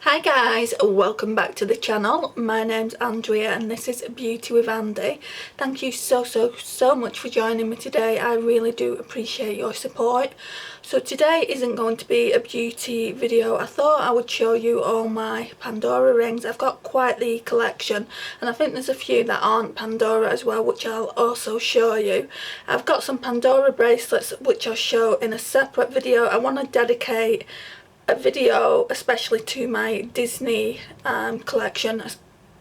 Hi guys, welcome back to the channel. My name's Andrea and this is Beauty with Andy. Thank you so much for joining me today. I really do appreciate your support. So today isn't going to be a beauty video. I thought I would show you all my Pandora rings. I've got quite the collection and I think there's a few that aren't Pandora as well, which I'll also show you. I've got some Pandora bracelets which I'll show in a separate video. I want to dedicate a video especially to my Disney collection.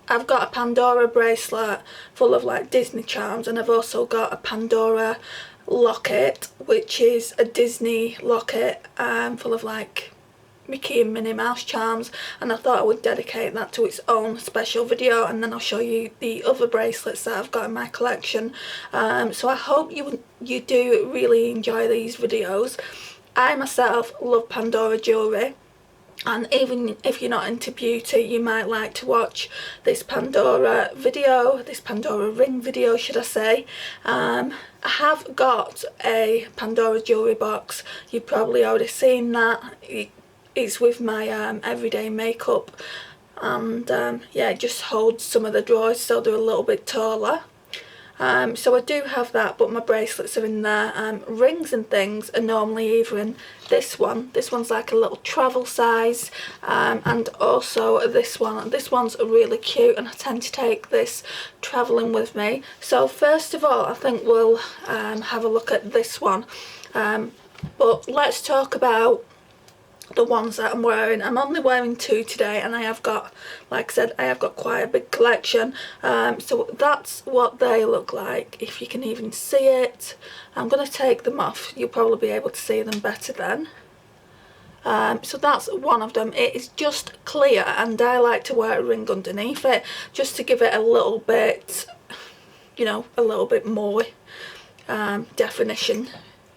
I've got a Pandora bracelet full of like Disney charms, and I've also got a Pandora locket which is a Disney locket full of like Mickey and Minnie Mouse charms, and I thought I would dedicate that to its own special video, and then I'll show you the other bracelets that I've got in my collection. So I hope you do really enjoy these videos. I myself love Pandora jewellery, and even if you're not into beauty you might like to watch this Pandora video, this Pandora ring video should I say. I have got a Pandora jewellery box. You've probably already seen that. It's with my everyday makeup, and yeah, it just holds some of the drawers so they're a little bit taller. So I do have that, but my bracelets are in there. Rings and things are normally either in this one. This one's like a little travel size, and also this one. This one's really cute and I tend to take this travelling with me. So first of all I think we'll have a look at this one, but let's talk about the ones that I'm wearing. I'm only wearing two today, and I have got, like I said, I have got quite a big collection. So that's what they look like, if you can even see it. I'm going to take them off, you'll probably be able to see them better then. So that's one of them. It is just clear, and I like to wear a ring underneath it just to give it a little bit, you know, a little bit more definition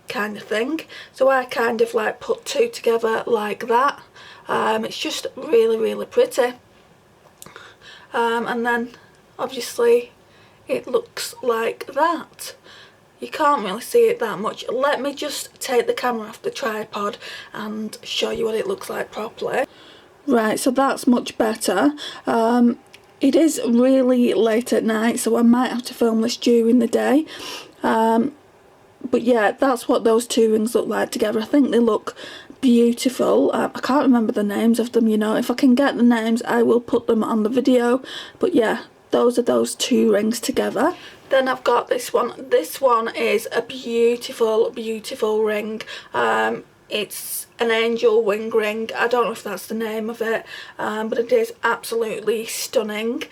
kind of thing. So I kind of like put two together like that. It's just really pretty, and then obviously it looks like that. You can't really see it that much. Let me just take the camera off the tripod and show you what it looks like properly. Right, so that's much better. It is really late at night, so I might have to film this during the day. But yeah, that's what those two rings look like together. I think they look beautiful. I can't remember the names of them, you know. If I can get the names I will put them on the video. But yeah, those are those two rings together. Then I've got this one. This one is a beautiful ring. It's an angel wing ring. I don't know if that's the name of it, but it is absolutely stunning.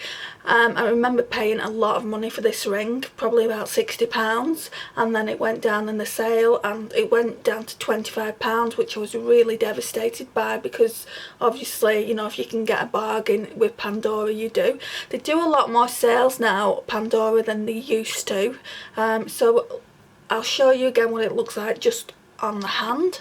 I remember paying a lot of money for this ring, probably about £60, and then it went down in the sale and it went down to £25, which I was really devastated by, because obviously, you know, if you can get a bargain with Pandora you do. They do a lot more sales now, Pandora, than they used to. So I'll show you again what it looks like just on the hand.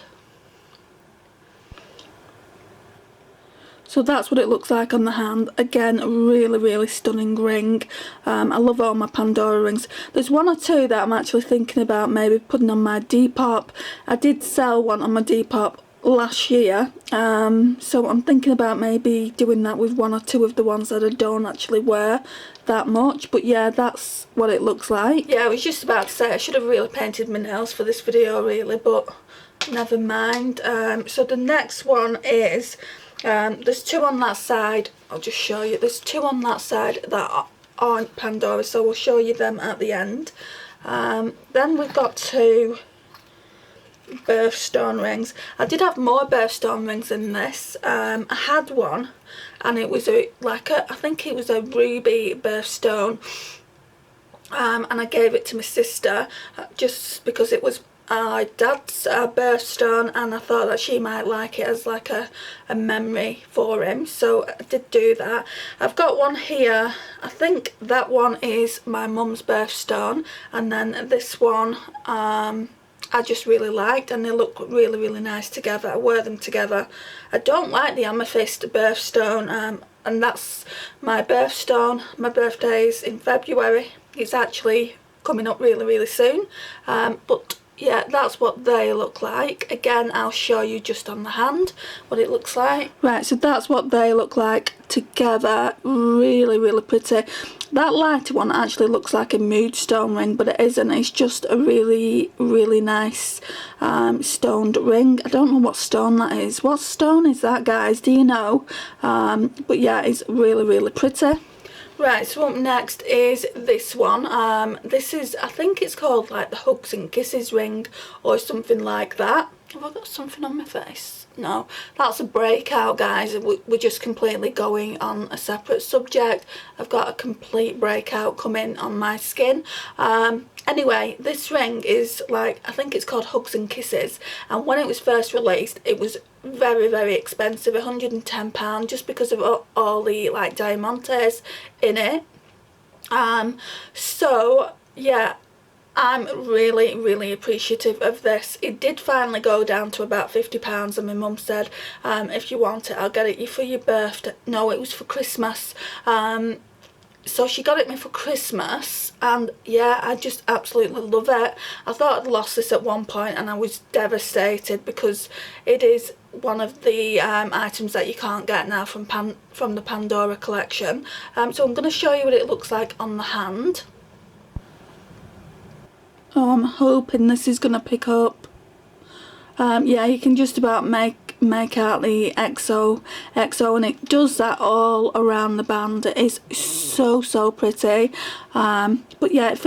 So that's what it looks like on the hand. Again, a really stunning ring. I love all my Pandora rings. There's one or two that I'm actually thinking about maybe putting on my Depop. I did sell one on my Depop last year, so I'm thinking about maybe doing that with one or two of the ones that I don't actually wear that much. But yeah, that's what it looks like. Yeah, I was just about to say I should have really painted my nails for this video really, but never mind. So the next one is, there's two on that side. I'll just show you. There's two on that side that aren't Pandora, so we'll show you them at the end. Then we've got two birthstone rings. I did have more birthstone rings than this. I had one and it was I think it was a ruby birthstone, and I gave it to my sister just because it was my dad's birthstone, and I thought that she might like it as like a memory for him, so I did do that. I've got one here. I think that one is my mum's birthstone, and then this one I just really liked, and they look really nice together. I wear them together. I don't like the amethyst birthstone, and that's my birthstone. My birthday's in February. It's actually coming up really soon, but yeah, that's what they look like. Again, I'll show you just on the hand what it looks like. Right, so that's what they look like together. Really, really pretty. That lighter one actually looks like a moodstone ring, but it isn't. It's just a really, really nice stoned ring. I don't know what stone that is. What stone is that, guys? Do you know? But yeah, it's really, really pretty. Right, so up next is this one. This is, I think it's called like the Hugs and Kisses ring or something like that. Have I got something on my face? No, that's a breakout, guys. We're just completely going on a separate subject. I've got a complete breakout coming on my skin. Anyway, this ring is like, I think it's called Hugs and Kisses, and when it was first released it was very, very expensive, £110, just because of all the like diamantes in it. So yeah, I'm really, really appreciative of this. It did finally go down to about £50, and my mum said, if you want it, I'll get it you for your birthday. No, it was for Christmas. So she got it me for Christmas, and yeah, I just absolutely love it. I thought I'd lost this at one point and I was devastated, because it is one of the items that you can't get now from the Pandora collection. So I'm going to show you what it looks like on the hand. Oh, I'm hoping this is going to pick up. Yeah, you can just about make out the XO, and it does that all around the band. It is so pretty. But yeah, it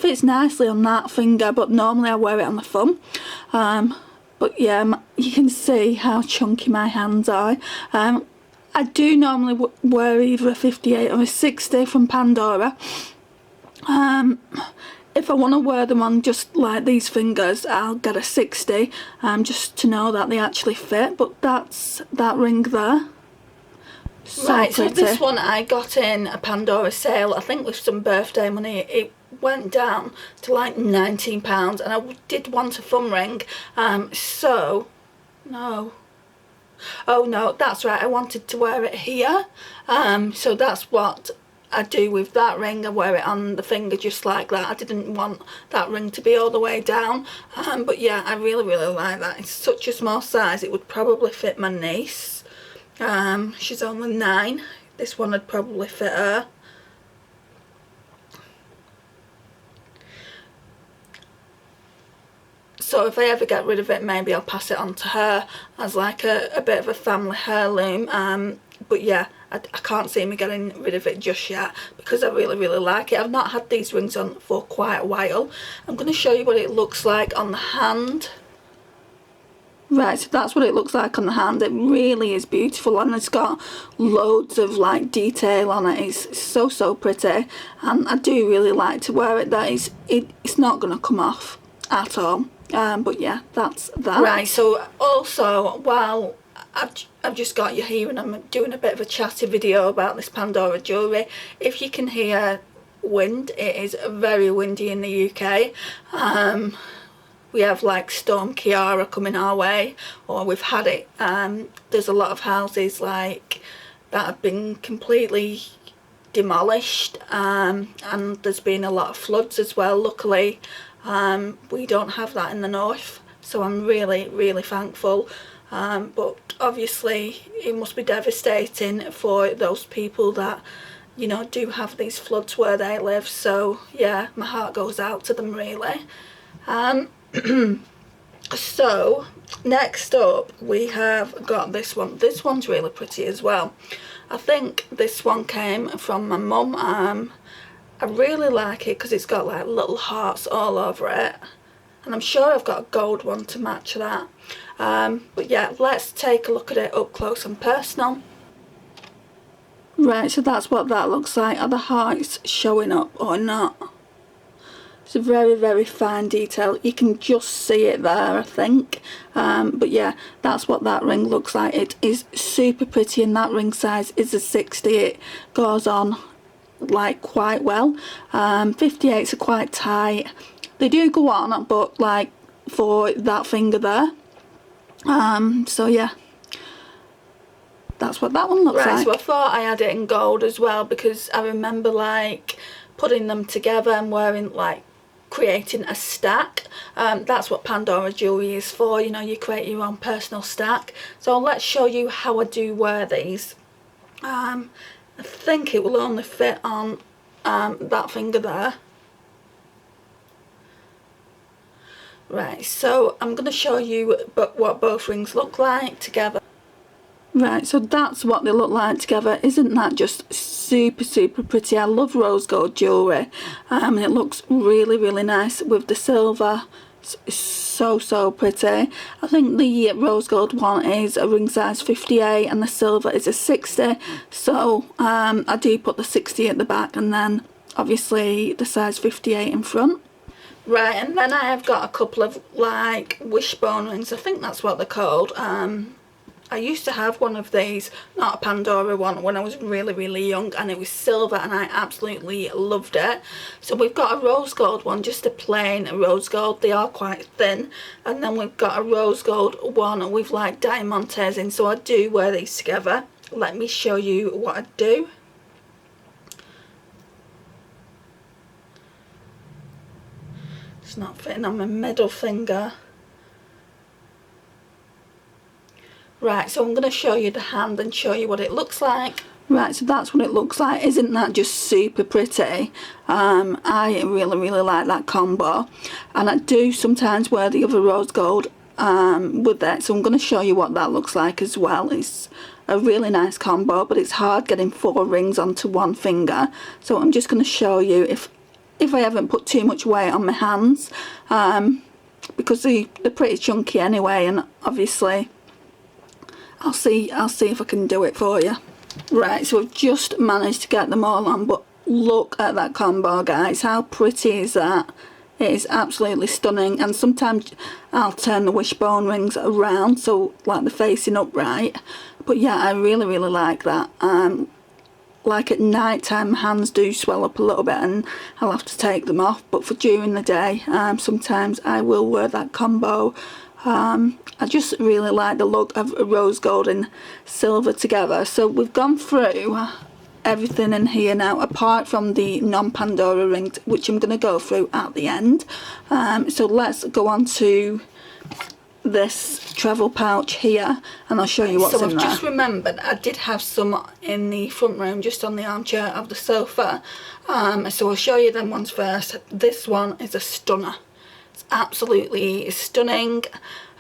fits nicely on that finger, but normally I wear it on the thumb. But yeah, you can see how chunky my hands are. I do normally wear either a 58 or a 60 from Pandora. If I want to wear them on just like these fingers, I'll get a 60, just to know that they actually fit. But that's that ring there. Right, so this one I got in a Pandora sale, I think with some birthday money. It went down to like £19, and I did want a thumb ring, so no. Oh no, that's right, I wanted to wear it here, so that's what I do with that ring. I wear it on the finger just like that. I didn't want that ring to be all the way down, but yeah, I really, really like that. It's such a small size, it would probably fit my niece. She's only 9. This one would probably fit her. So if I ever get rid of it, maybe I'll pass it on to her as like a bit of a family heirloom. But yeah, I can't see me getting rid of it just yet, because I really, really like it. I've not had these rings on for quite a while. I'm going to show you what it looks like on the hand. Right, so that's what it looks like on the hand. It really is beautiful, and it's got loads of like detail on it. It's so pretty, and I do really like to wear it. It's not going to come off at all. But yeah, that's that. Right, so also, while I've just got you here and I'm doing a bit of a chatty video about this Pandora jewellery, if you can hear wind, it is very windy in the UK. We have like Storm Kiara coming our way, or we've had it. There's a lot of houses like that have been completely demolished, and there's been a lot of floods as well. Luckily, we don't have that in the north, so I'm really, really thankful. But obviously it must be devastating for those people that, you know, do have these floods where they live. So yeah, my heart goes out to them, really. So next up we have got this one. This one's really pretty as well. I think this one came from my mum. I really like it because it's got like little hearts all over it, and I'm sure I've got a gold one to match that. But yeah, let's take a look at it up close and personal. Right, so that's what that looks like. Are the hearts showing up or not? It's a very, very fine detail. You can just see it there, I think. But yeah, that's what that ring looks like. It is super pretty, and that ring size is a 60. It goes on like quite well. 58s are quite tight. They do go on, but like for that finger there. So yeah, that's what that one looks like. Right, so I thought I had it in gold as well, because I remember like putting them together and wearing like creating a stack. That's what Pandora jewellery is for, you know, you create your own personal stack. So let's show you how I do wear these. I think it will only fit on that finger there. Right, so I'm going to show you what both rings look like together. Right, so that's what they look like together. Isn't that just super, super pretty? I love rose gold jewellery, and it looks really, really nice with the silver. It's so, so pretty. I think the rose gold one is a ring size 58 and the silver is a 60. So I do put the 60 at the back and then obviously the size 58 in front. Right, and then I have got a couple of like wishbone rings. I think that's what they're called. I used to have one of these, not a Pandora one, when I was really, really young, and it was silver and I absolutely loved it. So we've got a rose gold one, just a plain rose gold. They are quite thin. And then we've got a rose gold one with like diamantes in, so I do wear these together. Let me show you what I do. It's not fitting on my middle finger. Right, so I'm going to show you the hand and show you what it looks like. Right, so that's what it looks like. Isn't that just super pretty? I really, really like that combo. And I do sometimes wear the other rose gold with it. So I'm going to show you what that looks like as well. It's a really nice combo, but it's hard getting 4 rings onto one finger. So I'm just going to show you if I haven't put too much weight on my hands. Because they're pretty chunky anyway, and obviously I'll see if I can do it for you. Right, so I've just managed to get them all on, but look at that combo, guys. How pretty is that? It is absolutely stunning. And sometimes I'll turn the wishbone rings around, so like they're facing upright. But yeah, I really, really like that. Like at night time, my hands do swell up a little bit and I'll have to take them off. But for during the day, sometimes I will wear that combo. I just really like the look of rose gold and silver together. So we've gone through everything in here now, apart from the non-Pandora rings, which I'm going to go through at the end. So let's go on to this travel pouch here and I'll show you what's in there. So I've just remembered I did have some in the front room, just on the armchair of the sofa. So I'll show you them ones first. This one is a stunner. It's absolutely stunning.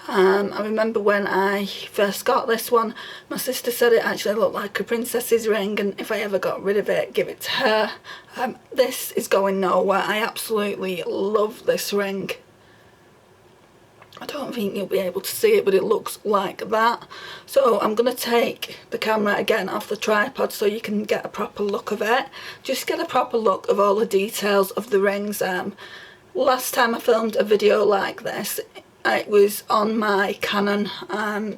I remember when I first got this one, my sister said it actually looked like a princess's ring, and if I ever got rid of it, give it to her. This is going nowhere. I absolutely love this ring. I don't think you'll be able to see it, but it looks like that. So I'm going to take the camera again off the tripod so you can get a proper look of it. Just get a proper look of all the details of the rings. Last time I filmed a video like this, it was on my Canon, I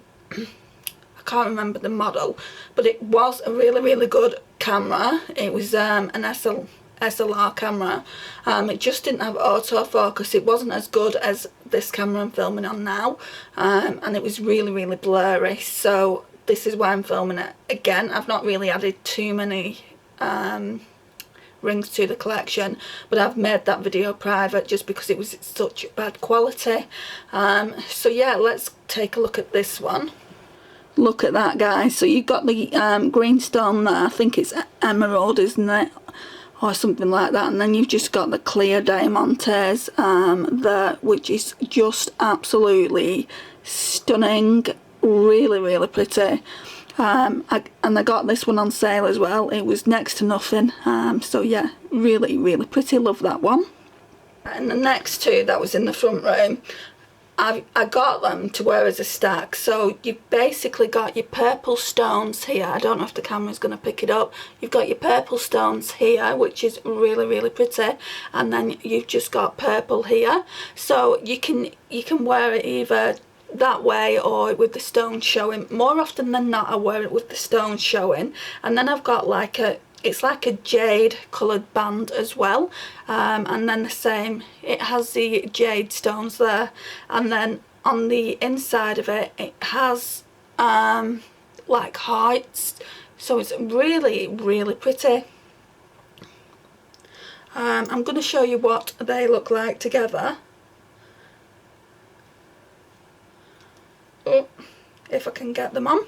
can't remember the model, but it was a really, really good camera. It was an SLR camera. It just didn't have autofocus. It wasn't as good as this camera I'm filming on now, and it was really, really blurry. So this is why I'm filming it again. I've not really added too many rings to the collection, but I've made that video private just because it was such bad quality. So yeah, let's take a look at this one. Look at that, guys. So you've got the green stone there, I think it's emerald, isn't it, or something like that, and then you've just got the clear diamantes there, which is just absolutely stunning. Really, really pretty. And I got this one on sale as well. It was next to nothing. So yeah, really, really pretty. Love that one. And the next two that was in the front room, I got them to wear as a stack. So you've basically got your purple stones here. I don't know if the camera's going to pick it up. You've got your purple stones here, which is really, really pretty, and then you've just got purple here. So you can wear it either that way or with the stones showing. More often than not I wear it with the stones showing, and then I've got like it's like a jade coloured band as well, and then the same, it has the jade stones there, and then on the inside of it it has like hearts. So it's really, really pretty. I'm going to show you what they look like together. Oh, if I can get them on.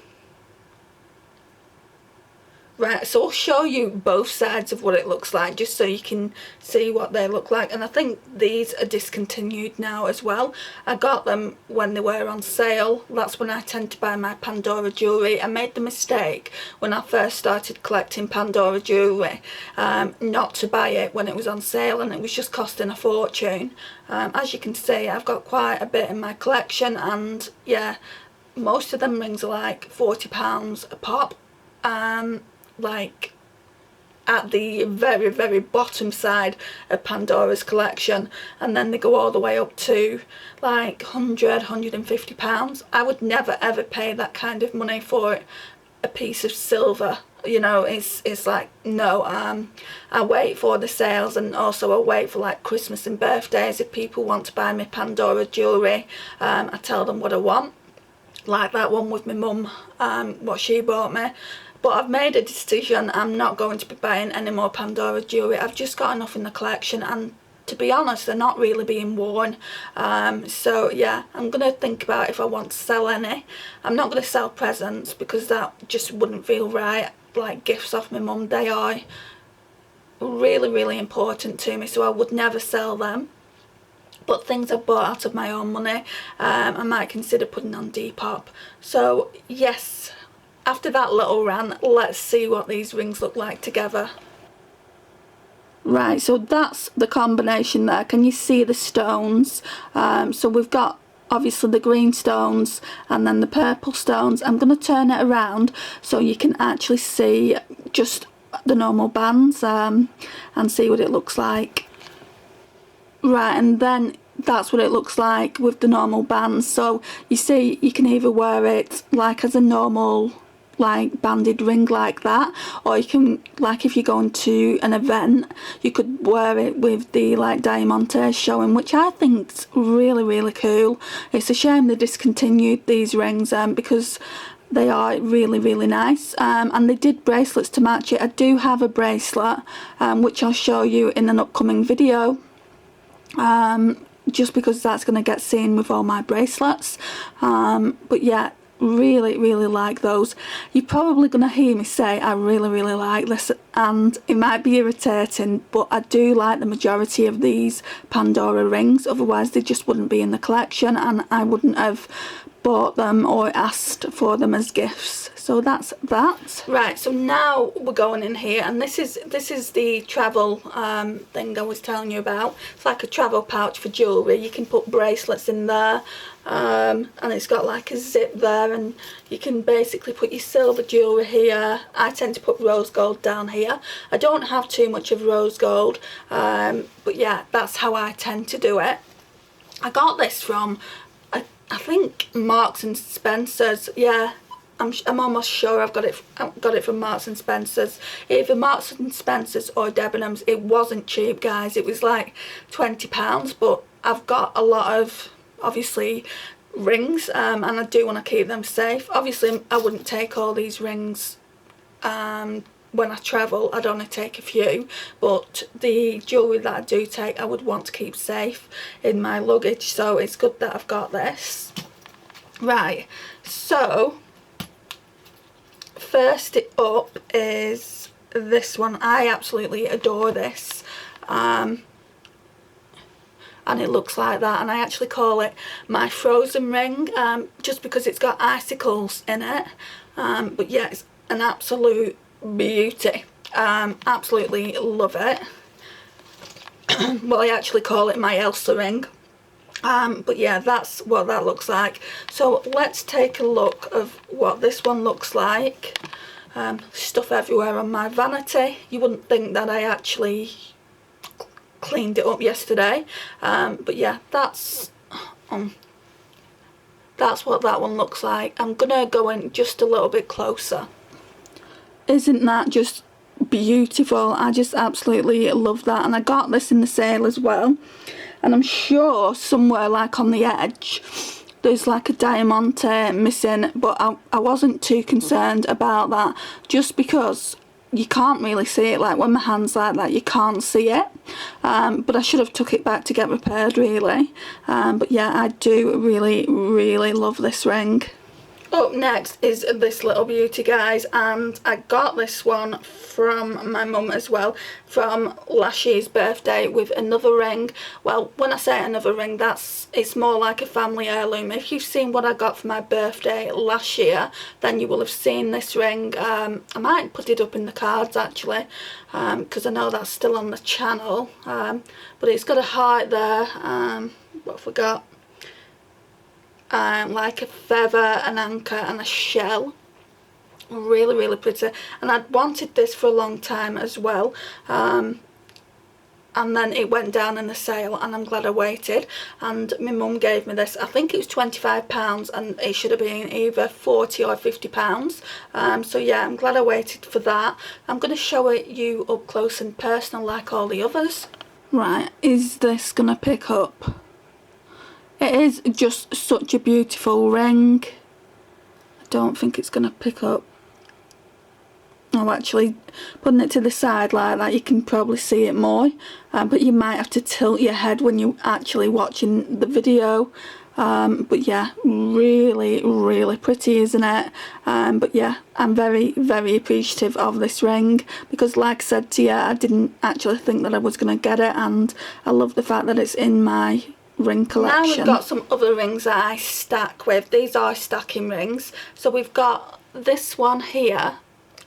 Right, so I'll show you both sides of what it looks like, just so you can see what they look like. And I think these are discontinued now as well. I got them when they were on sale. That's when I tend to buy my Pandora jewellery. I made the mistake when I first started collecting Pandora jewellery not to buy it when it was on sale, and it was just costing a fortune. As you can see, I've got quite a bit in my collection, and yeah, most of them rings are like £40 a pop. Like at the very, very bottom side of Pandora's collection, and then they go all the way up to like £150. I would never ever pay that kind of money for a piece of silver, you know. It's like, no. I wait for the sales, and also I wait for like Christmas and birthdays. If people want to buy me Pandora jewellery, I tell them what I want, like that one with my mum, what she bought me. But I've made a decision. I'm not going to be buying any more Pandora jewellery. I've just got enough in the collection, and to be honest, they're not really being worn. So yeah, I'm going to think about if I want to sell any. I'm not going to sell presents, because that just wouldn't feel right. Like gifts off my mum, they are really, really important to me, so I would never sell them. But things I bought out of my own money, I might consider putting on Depop. So yes, after that little rant, let's see what these rings look like together. Right, so that's the combination there. Can you see the stones? So we've got obviously the green stones and then the purple stones. I'm going to turn it around so you can actually see just the normal bands and see what it looks like. Right, and then that's what it looks like with the normal bands. So you see, you can either wear it like as a normal like banded ring like that, or you can, like if you're going to an event, you could wear it with the like diamantes showing, which I think's really, really cool. It's a shame they discontinued these rings because they are really, really nice. And they did bracelets to match it. I do have a bracelet which I'll show you in an upcoming video, just because that's going to get seen with all my bracelets. But yeah, really, really like those. You're probably going to hear me say I really, really like this, and it might be irritating, but I do like the majority of these Pandora rings. Otherwise they just wouldn't be in the collection, and I wouldn't have bought them or asked for them as gifts. So that's that. Right, so now we're going in here, and this is the travel thing I was telling you about. It's like a travel pouch for jewellery. You can put bracelets in there, and it's got like a zip there, and you can basically put your silver jewellery here. I tend to put rose gold down here. I don't have too much of rose gold, but yeah, that's how I tend to do it. I got this from I think Marks and Spencer's. Yeah, I'm almost sure I've got it from Marks and Spencer's. Either Marks and Spencer's or Debenhams. It wasn't cheap, guys. It was like £20, but I've got a lot of, obviously, rings, and I do want to keep them safe. Obviously I wouldn't take all these rings when I travel. I'd only take a few, but the jewellery that I do take, I would want to keep safe in my luggage, so it's good that I've got this. Right, so first up is this one. I absolutely adore this, and it looks like that, and I actually call it my frozen ring, just because it's got icicles in it. But yeah, it's an absolute beauty. Absolutely love it. Well, I actually call it my Elsa ring. But yeah, that's what that looks like. So let's take a look of what this one looks like. Stuff everywhere on my vanity. You wouldn't think that I actually cleaned it up yesterday, but yeah, that's what that one looks like. I'm gonna go in just a little bit closer. Isn't that just beautiful? I just absolutely love that, and I got this in the sale as well, and I'm sure somewhere like on the edge there's like a diamante missing, but I wasn't too concerned about that, just because you can't really see it. Like when my hand's like that, you can't see it. But I should have took it back to get repaired, really. But yeah, I do really, really love this ring. Up next is this little beauty, guys, and I got this one from my mum as well, from last year's birthday, with another ring. Well, when I say another ring, it's more like a family heirloom. If you've seen what I got for my birthday last year, then you will have seen this ring. I might put it up in the cards, actually, because I know that's still on the channel. But it's got a heart there. What have we got? Like a feather, an anchor and a shell. Really, really pretty, and I'd wanted this for a long time as well, and then it went down in the sale, and I'm glad I waited. And my mum gave me this, I think it was £25, and it should have been either £40 or £50. So yeah, I'm glad I waited for that. I'm going to show it you up close and personal like all the others. Right, is this gonna pick up? It is just such a beautiful ring. I don't think it's going to pick up. Oh, actually, putting it to the side like that, you can probably see it more. But you might have to tilt your head when you're actually watching the video. But yeah, really, really pretty, isn't it? But yeah, I'm very, very appreciative of this ring, because like I said to you, I didn't actually think that I was going to get it, and I love the fact that it's in my ring collection. Now we've got some other rings that I stack with. These are stacking rings. So we've got this one here.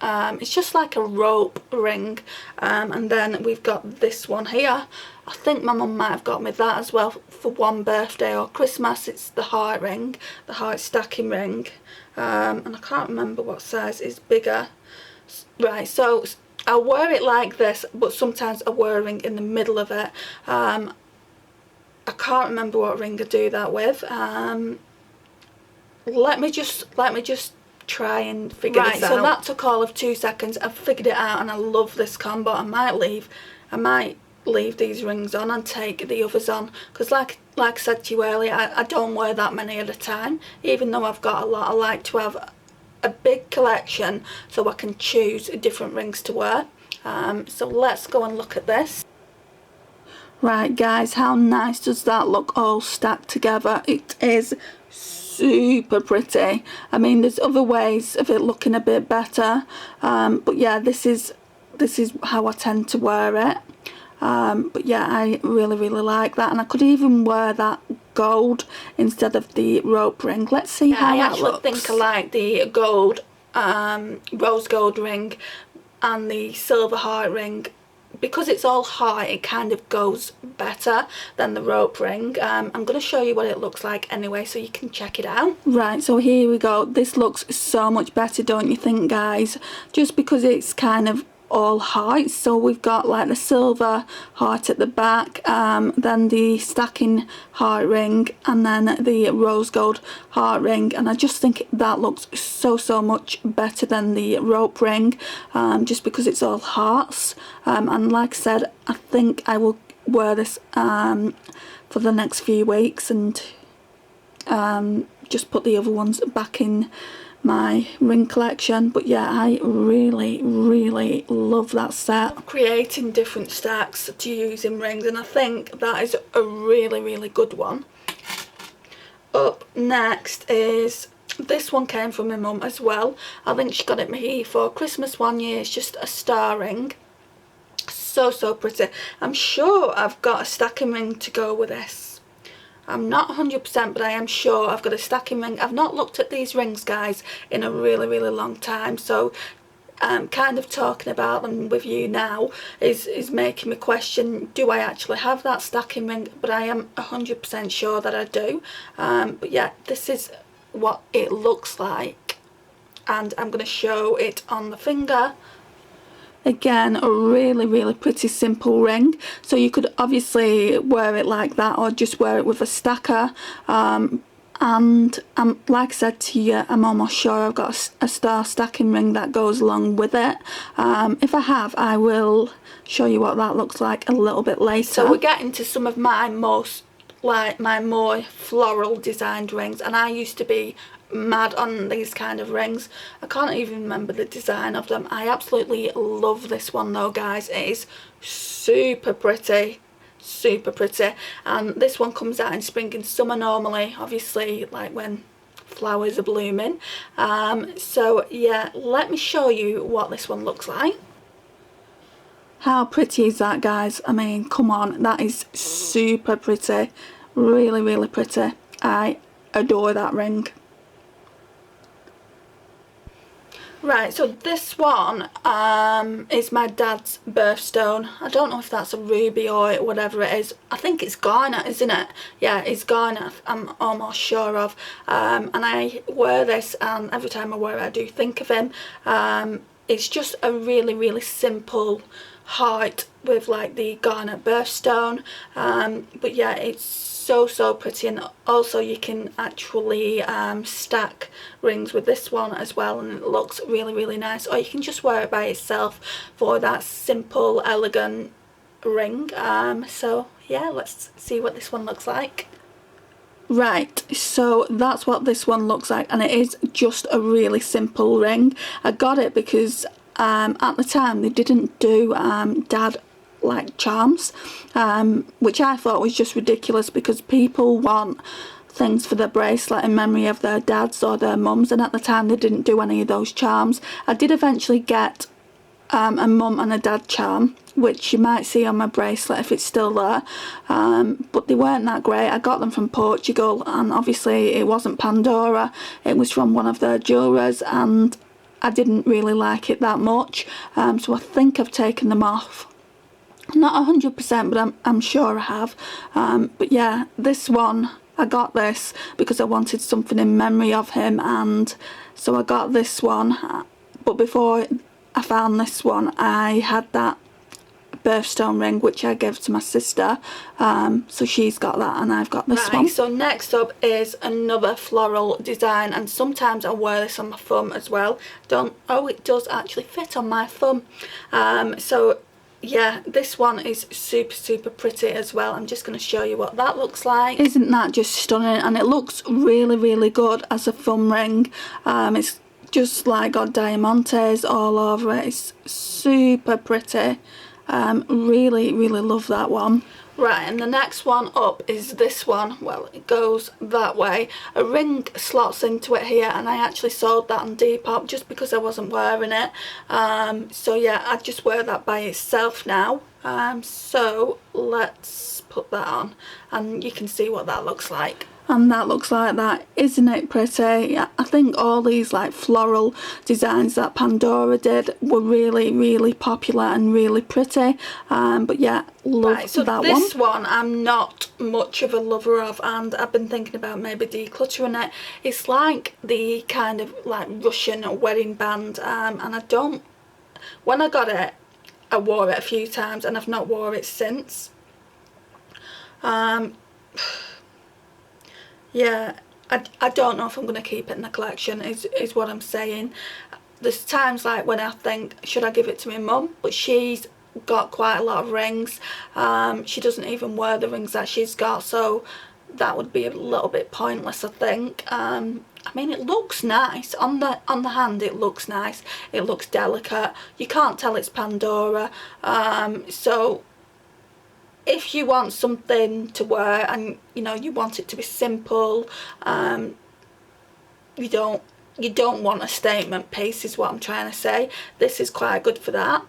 It's just like a rope ring, and then we've got this one here. I think my mum might have got me that as well for one birthday or Christmas. It's the heart ring, the heart stacking ring, and I can't remember what size is bigger. Right, so I wear it like this, but sometimes I wear a ring in the middle of it. I can't remember what ring I do that with. Let me just try and figure this out. So that took all of 2 seconds. I've figured it out, and I love this combo. I might leave these rings on and take the others on, because like I said to you earlier, I don't wear that many at a time. Even though I've got a lot, I like to have a big collection so I can choose different rings to wear. So let's go and look at this. Right guys, how nice does that look all stacked together? It is super pretty. I mean, there's other ways of it looking a bit better, but yeah, this is how I tend to wear it. But yeah, I really, really like that, and I could even wear that gold instead of the rope ring. Let's see how that looks. I actually think I like the gold, rose gold ring and the silver heart ring. Because it's all heart, it kind of goes better than the rope ring. I'm going to show you what it looks like anyway, so you can check it out. Right, so here we go. This looks so much better, don't you think, guys? Just because it's kind of all hearts. So we've got like the silver heart at the back, then the stacking heart ring, and then the rose gold heart ring, and I just think that looks so much better than the rope ring, just because it's all hearts. And like I said, I think I will wear this for the next few weeks, and just put the other ones back in my ring collection. But yeah, I really love that set. Creating different stacks to use in rings, and I think that is a really good one. Up next is this one, came from my mum as well. I think she got it me for Christmas one year. It's just a star ring. So pretty. I'm sure I've got a stacking ring to go with this. I'm not 100%, but I am sure I've got a stacking ring. I've not looked at these rings, guys, in a really long time, so kind of talking about them with you now is making me question, do I actually have that stacking ring? But I am 100% sure that I do. But yeah, this is what it looks like, and I'm going to show it on the finger. Again, a really pretty simple ring. So you could obviously wear it like that, or just wear it with a stacker. And like I said to you, I'm almost sure I've got a star stacking ring that goes along with it. If I have, I will show you what that looks like a little bit later. So we're getting to some of my most like my more floral designed rings, and I used to be mad on these kind of rings. I can't even remember the design of them. I absolutely love this one though, guys. It is super pretty, super pretty, and this one comes out in spring and summer normally, obviously like when flowers are blooming. So yeah, let me show you what this one looks like. How pretty is that, guys? I mean, come on, that is super pretty, really, really pretty. I adore that ring. Right, so this one is my dad's birthstone. I don't know if that's a ruby or whatever it is. I think it's garnet, isn't it? Yeah, it's garnet, I'm almost sure of. And I wear this, and every time I wear it I do think of him. It's just a really, really simple heart with like the garnet birthstone. But yeah, it's so pretty, and also you can actually stack rings with this one as well, and it looks really, really nice. Or you can just wear it by itself for that simple, elegant ring. So yeah, let's see what this one looks like. Right, so that's what this one looks like, and it is just a really simple ring. I got it because at the time they didn't do dad like charms, which I thought was just ridiculous, because people want things for their bracelet in memory of their dads or their mums, and at the time they didn't do any of those charms. I did eventually get a mum and a dad charm, which you might see on my bracelet if it's still there, but they weren't that great. I got them from Portugal, and obviously it wasn't Pandora, it was from one of their jewelers, and I didn't really like it that much, so I think I've taken them off. Not 100%, but I'm sure I have. But yeah, this one, I got this because I wanted something in memory of him, and so I got this one. But before I found this one, I had that birthstone ring which I gave to my sister, so she's got that and I've got this one. So next up is another floral design, and sometimes I wear this on my thumb as well. It does actually fit on my thumb. So yeah, this one is super pretty as well. I'm just going to show you what that looks like. Isn't that just stunning? And it looks really good as a thumb ring. It's just like got diamantes all over it. It's super pretty. Really love that one. Right, and the next one up is this one. Well, it goes that way. A ring slots into it here, and I actually sold that on Depop just because I wasn't wearing it. So yeah, I just wear that by itself now. So let's put that on, and you can see what that looks like. And that looks like that. Isn't it pretty? I think all these like floral designs that Pandora did were really popular and really pretty. But yeah, love that one. This one I'm not much of a lover of, and I've been thinking about maybe decluttering it. It's like the kind of like Russian wedding band, and I don't, when I got it I wore it a few times and I've not wore it since. Yeah, I don't know if I'm going to keep it in the collection, is what I'm saying. There's times like when I think, should I give it to my mum? But she's got quite a lot of rings. She doesn't even wear the rings that she's got, so that would be a little bit pointless, I think. I mean, it looks nice on the hand. It looks nice. It looks delicate. You can't tell it's Pandora. So if you want something to wear and you know you want it to be simple, you don't want a statement piece, is what I'm trying to say. This is quite good for that.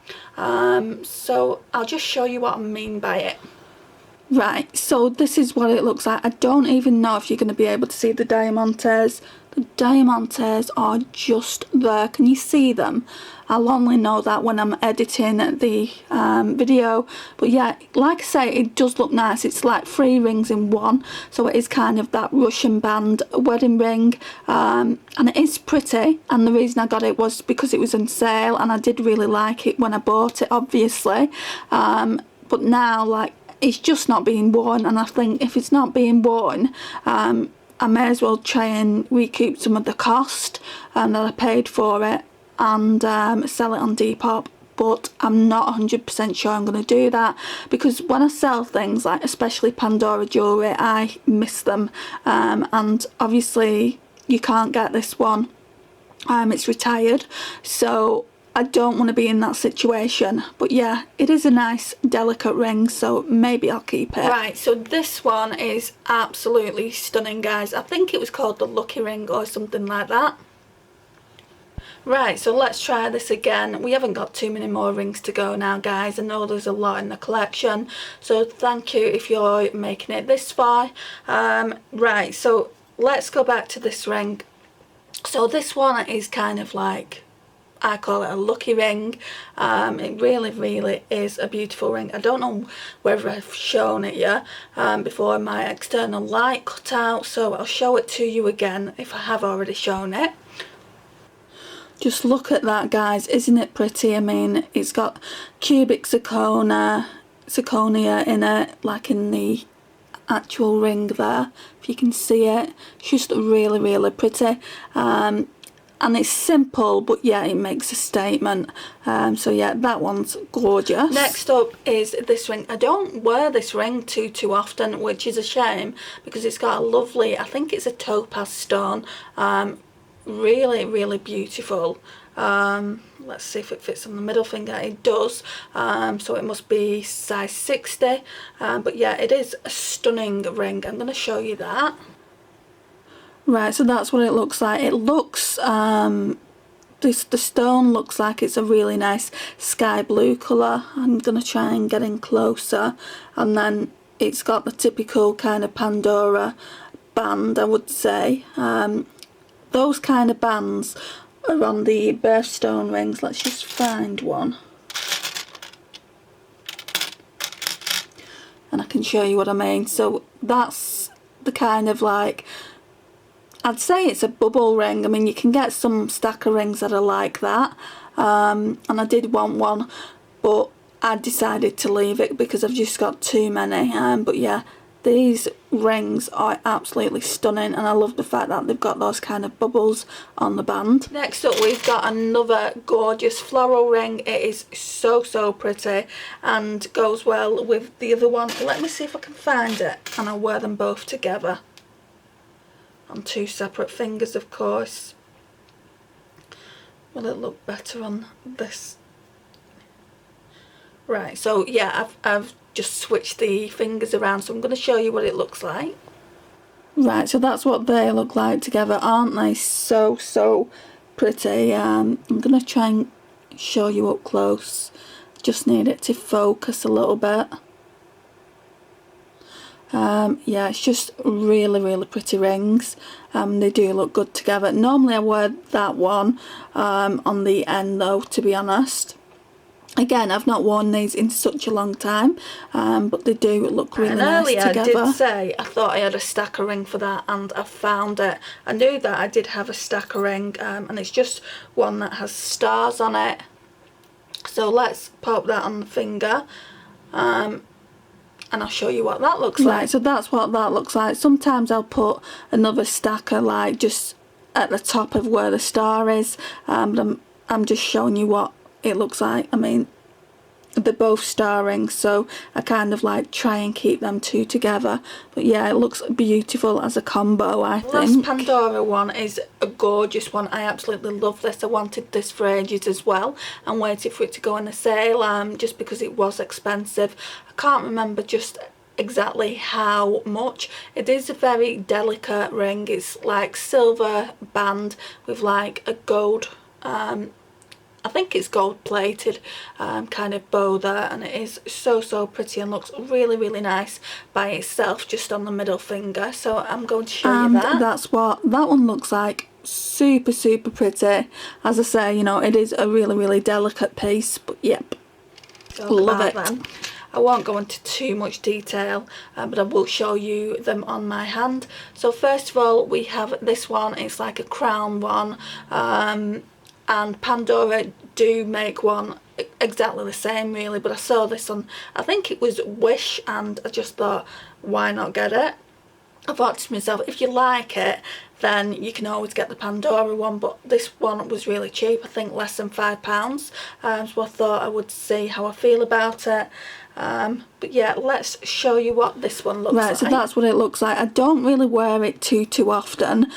So I'll just show you what I mean by it. Right, so this is what it looks like. I don't even know if you're going to be able to see the diamantes. The diamantes are just there. Can you see them? I'll only know that when I'm editing the video. But yeah, like I say, it does look nice. It's like 3 rings in one. So it is kind of that Russian band wedding ring. And it is pretty. And the reason I got it was because it was on sale. And I did really like it when I bought it, obviously. But now, like, it's just not being worn, and I think if it's not being worn, I may as well try and recoup some of the cost that I paid for it and sell it on Depop, but I'm not 100% sure I'm going to do that, because when I sell things, like especially Pandora jewellery, I miss them, and obviously you can't get this one, it's retired, so I don't want to be in that situation. But yeah, it is a nice delicate ring, so maybe I'll keep it. Right, so this one is absolutely stunning, guys. I think it was called the Lucky Ring or something like that. Right, so let's try this again. We haven't got too many more rings to go now, guys. I know there's a lot in the collection, so thank you if you're making it this far. Right, so let's go back to this ring. So this one is kind of like, I call it a lucky ring. It really is a beautiful ring. I don't know whether I've shown it yet before my external light cut out, so I'll show it to you again if I have already shown it. Just look at that, guys. Isn't it pretty? I mean, it's got cubic zirconia in it, like in the actual ring there, if you can see it. It's just really pretty, and it's simple, but yeah, it makes a statement. So yeah, that one's gorgeous. Next up is this ring. I don't wear this ring too often, which is a shame, because it's got a lovely, I think it's a topaz stone, really beautiful. Let's see if it fits on the middle finger. It does, so it must be size 60, but yeah, it is a stunning ring. I'm going to show you that. Right, so that's what it looks like. It looks, the stone looks like it's a really nice sky blue colour. I'm going to try and get in closer, and then it's got the typical kind of Pandora band, I would say. Those kind of bands are on the birthstone rings. Let's just find one, and I can show you what I mean. So that's the kind of, like, I'd say it's a bubble ring. I mean, you can get some stacker rings that are like that, and I did want one, but I decided to leave it because I've just got too many. But yeah, these rings are absolutely stunning, and I love the fact that they've got those kind of bubbles on the band. Next up, we've got another gorgeous floral ring. It is so pretty and goes well with the other one. Let me see if I can find it, and I'll wear them both together on two separate fingers, of course. Will it look better on this? Right, so yeah, I've just switched the fingers around, so I'm going to show you what it looks like. Right, so that's what they look like together. Aren't they so pretty? I'm going to try and show you up close. Just need it to focus a little bit. Yeah, it's just really pretty rings. They do look good together. Normally I wear that one on the end though, to be honest. Again, I've not worn these in such a long time, but they do look really nice together. I did say I thought I had a stacker ring for that, and I found it. I knew that I did have a stacker ring, and it's just one that has stars on it. So let's pop that on the finger, and I'll show you what that looks like. Right, so that's what that looks like. Sometimes I'll put another stacker, like, just at the top of where the star is, but I'm just showing you what it looks like. I mean, they're both star rings, so I kind of like try and keep them two together. But yeah, it looks beautiful as a combo, I think. The last Pandora one is a gorgeous one. I absolutely love this. I wanted this for ages as well, and waited for it to go on a sale, just because it was expensive. I can't remember just exactly how much. It is a very delicate ring. It's like silver band with like a gold, I think it's gold plated kind of bow there, and it is so pretty and looks really nice by itself, just on the middle finger. So I'm going to show you that. That's what that one looks like. Super pretty. As I say, you know, it is a really delicate piece, but yep, love it. Then I won't go into too much detail, but I will show you them on my hand. So first of all, we have this one. It's like a crown one, and Pandora do make one exactly the same really, but I saw this on, I think it was Wish, and I just thought, why not get it? I thought to myself, if you like it, then you can always get the Pandora one, but this one was really cheap, I think less than £5. So I thought I would see how I feel about it. But yeah, let's show you what this one looks like. Right, so that's what it looks like. I don't really wear it too often,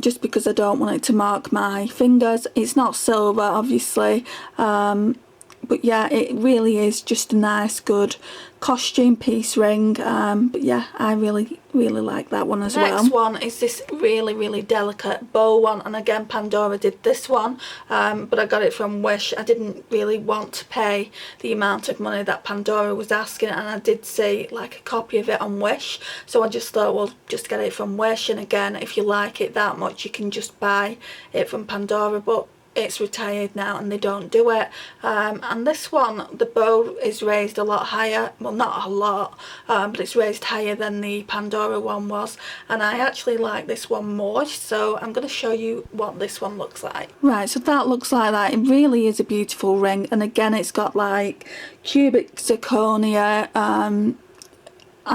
just because I don't want it to mark my fingers. It's not silver, obviously, but yeah, it really is just a nice, good costume piece ring. But yeah, I really like that one as well. Next one is this really delicate bow one, and again Pandora did this one, but I got it from Wish. I didn't really want to pay the amount of money that Pandora was asking, and I did see like a copy of it on Wish, so I just thought, well, just get it from Wish. And again, if you like it that much, you can just buy it from Pandora, but it's retired now and they don't do it. And this one, the bow is raised a lot higher, well, not a lot, but it's raised higher than the Pandora one was, and I actually like this one more, so I'm going to show you what this one looks like. Right, so that looks like that. It really is a beautiful ring, and again it's got like cubic zirconia, and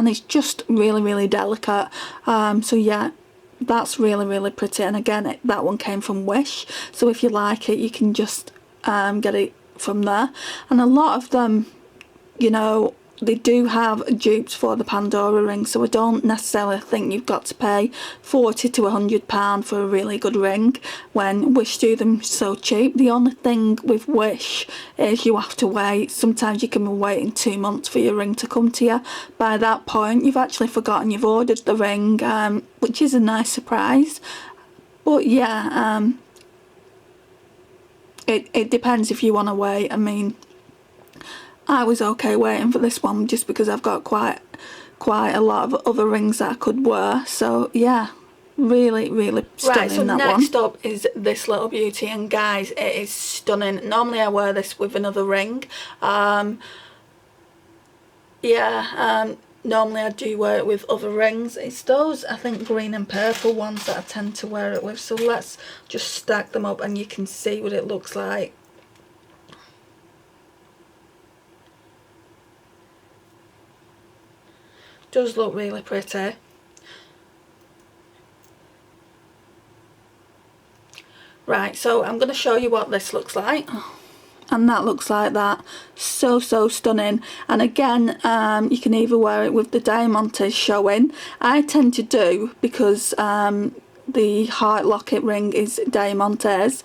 it's just really delicate. So yeah, that's really pretty, and again that one came from Wish, so if you like it you can just get it from there. And a lot of them, you know, they do have dupes for the Pandora ring, so I don't necessarily think you've got to pay £40 to £100 for a really good ring when Wish do them so cheap. The only thing with Wish is you have to wait. Sometimes you can be waiting 2 months for your ring to come to you. By that point you've actually forgotten you've ordered the ring, which is a nice surprise. But yeah, it depends if you want to wait. I mean, I was okay waiting for this one just because I've got quite a lot of other rings that I could wear. So yeah, really stunning. Right, so that next one up is this little beauty, and guys, it is stunning. Normally I wear this with another ring. Normally I do wear it with other rings. It's those, I think, green and purple ones that I tend to wear it with. So let's just stack them up and you can see what it looks like. Does look really pretty. Right, so I'm going to show you what this looks like. And that looks like that. So stunning. And again, you can either wear it with the diamantes showing. I tend to do, because the heart locket ring is diamantes,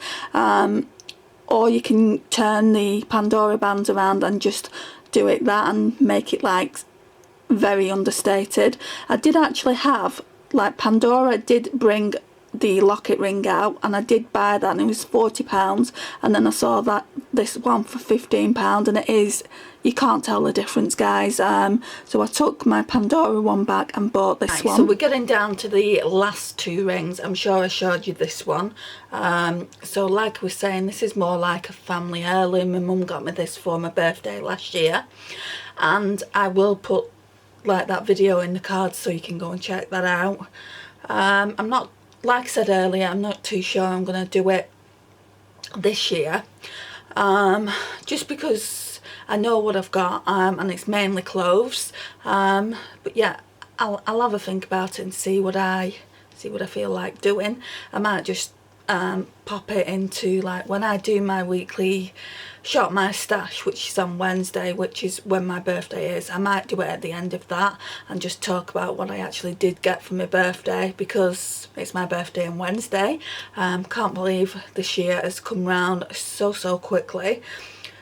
or you can turn the Pandora bands around and just do it that and make it like very understated. I did actually have, like, Pandora did bring the locket ring out, and I did buy that, and it was £40, and then I saw that this one for £15, and it is, you can't tell the difference, guys. So I took my Pandora one back and bought this one. So we're getting down to the last two rings. I'm sure I showed you this one. So like I was saying, this is more like a family heirloom. My mum got me this for my birthday last year, and I will put like that video in the cards so you can go and check that out. I'm not, like I said earlier, I'm not too sure I'm going to do it this year, just because I know what I've got, and it's mainly clothes. But yeah, I'll have a think about it and see what I feel like doing. I might just pop it into, like, when I do my weekly shop my stash, which is on Wednesday, which is when my birthday is. I might do it at the end of that and just talk about what I actually did get for my birthday, because it's my birthday on Wednesday. Can't believe this year has come round so quickly.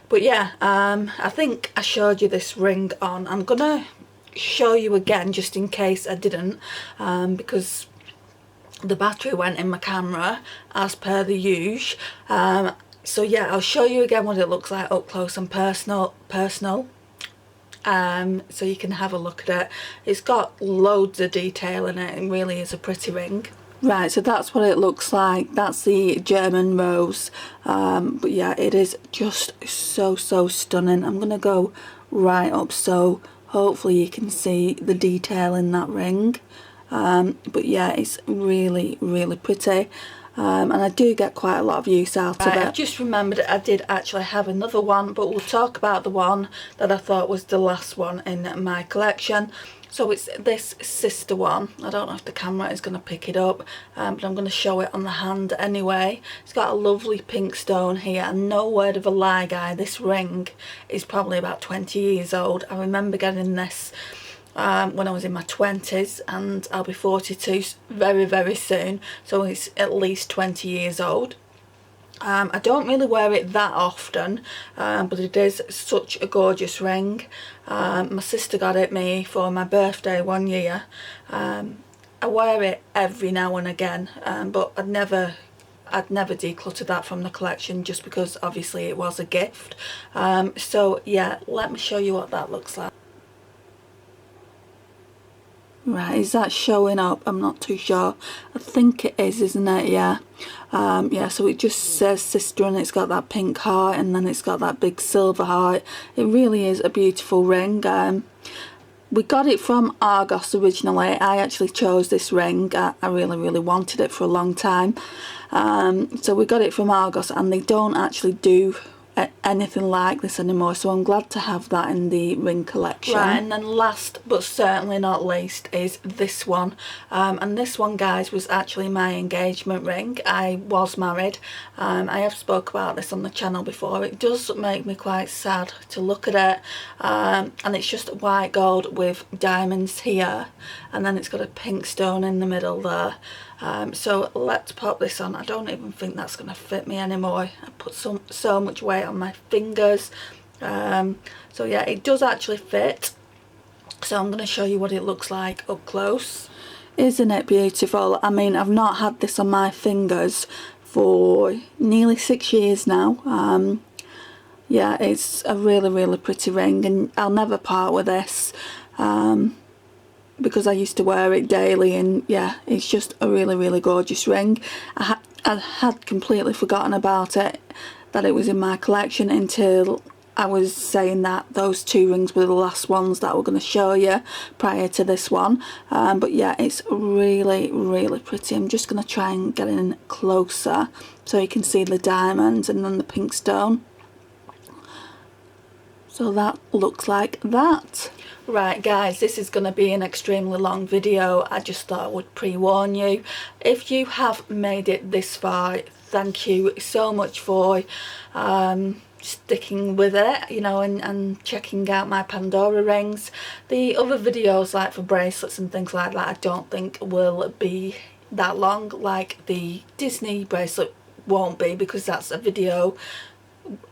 But yeah, I think I showed you this ring on. I'm gonna show you again just in case I didn't, because the battery went in my camera as per the usual. So yeah, I'll show you again what it looks like up close and personal, so you can have a look at it. It's got loads of detail in it and really is a pretty ring. Right, so that's what it looks like. That's the German rose. But yeah, it is just so stunning. I'm gonna go right up so hopefully you can see the detail in that ring. But yeah, it's really pretty. And I do get quite a lot of use out of it. I've just remembered I did actually have another one, but we'll talk about the one that I thought was the last one in my collection. So it's this sister one. I don't know if the camera is going to pick it up, but I'm going to show it on the hand anyway. It's got a lovely pink stone here, and no word of a lie, guy, this ring is probably about 20 years old. I remember getting this when I was in my 20s, and I'll be 42 very, very soon, so it's at least 20 years old. I don't really wear it that often, but it is such a gorgeous ring. My sister got it me for my birthday one year. I wear it every now and again, but I'd never decluttered that from the collection, just because obviously it was a gift. So yeah, let me show you what that looks like. Right, is that showing up? I'm not too sure. I think it is, isn't it? Yeah. Yeah, so it just says sister, and it's got that pink heart, and then it's got that big silver heart. It really is a beautiful ring. We got it from Argos originally. I actually chose this ring. I really wanted it for a long time. So we got it from Argos, and they don't actually do anything like this anymore, so I'm glad to have that in the ring collection. Right, and then last but certainly not least is this one, and this one, guys, was actually my engagement ring. I was married. I have spoke about this on the channel before. It does make me quite sad to look at it, and it's just white gold with diamonds here, and then it's got a pink stone in the middle there. So let's pop this on. I don't even think that's going to fit me anymore. I put so much weight on my fingers. So yeah, it does actually fit. So I'm going to show you what it looks like up close. Isn't it beautiful? I mean, I've not had this on my fingers for nearly 6 years now. Yeah, it's a really pretty ring, and I'll never part with this. Because I used to wear it daily, and yeah, it's just a really gorgeous ring. I had completely forgotten about it, that it was in my collection, until I was saying that those two rings were the last ones that I was going to show you prior to this one. But yeah, it's really pretty. I'm just going to try and get in closer so you can see the diamonds and then the pink stone. So that looks like that. Right, guys, this is going to be an extremely long video. I just thought I would pre-warn you. If you have made it this far, thank you so much for sticking with it, you know, and checking out my Pandora rings. The other videos, like for bracelets and things like that, I don't think will be that long. Like the Disney bracelet won't be, because that's a video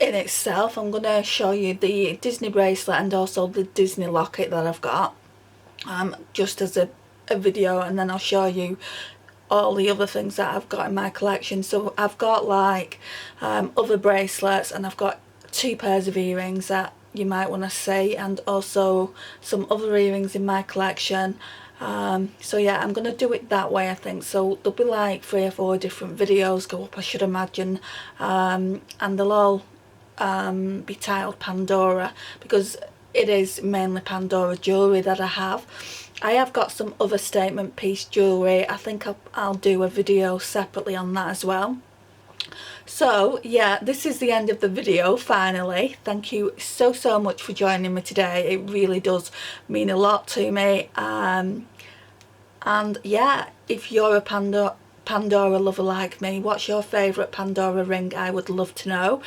in itself. I'm going to show you the Disney bracelet and also the Disney locket that I've got, just as a video, and then I'll show you all the other things that I've got in my collection. So I've got like other bracelets, and I've got 2 pairs of earrings that you might want to see, and also some other earrings in my collection. So yeah, I'm going to do it that way, I think. So there'll be like 3 or 4 different videos go up, I should imagine, and they'll all be titled Pandora, because it is mainly Pandora jewellery that I have. I have got some other statement piece jewellery. I think I'll do a video separately on that as well. So yeah, this is the end of the video finally. Thank you so much for joining me today. It really does mean a lot to me. And yeah, if you're a Pandora lover like me, what's your favourite Pandora ring? I would love to know.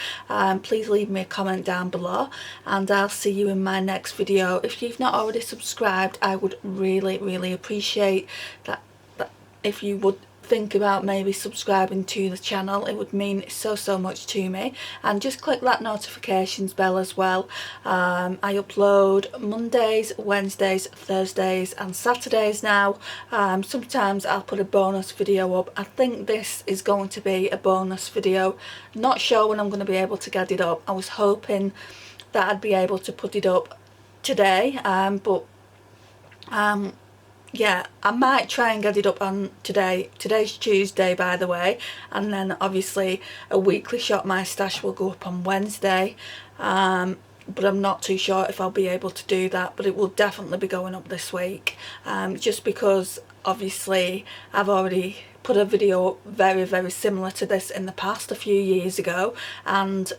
Please leave me a comment down below, and I'll see you in my next video. If you've not already subscribed, I would really appreciate that if you would think about maybe subscribing to the channel. It would mean so much to me. And just click that notifications bell as well. I upload Mondays, Wednesdays, Thursdays and Saturdays now. Sometimes I'll put a bonus video up. I think this is going to be a bonus video. Not sure when I'm going to be able to get it up. I was hoping that I'd be able to put it up today, but yeah, I might try and get it up on today. Today's Tuesday, by the way, and then obviously a weekly Shop My Stash will go up on Wednesday, but I'm not too sure if I'll be able to do that, but it will definitely be going up this week, just because obviously I've already put a video up very similar to this in the past a few years ago, and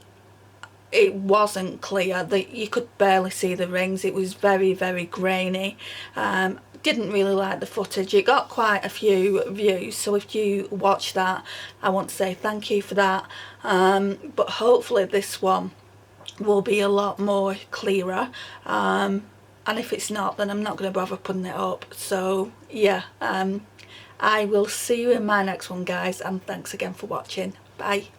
it wasn't clear, that you could barely see the rings. It was very, very grainy. Didn't really like the footage. It got quite a few views, so if you watch that, I want to say thank you for that. But hopefully this one will be a lot more clearer, and if it's not, then I'm not going to bother putting it up. So yeah, I will see you in my next one, guys, and thanks again for watching. Bye.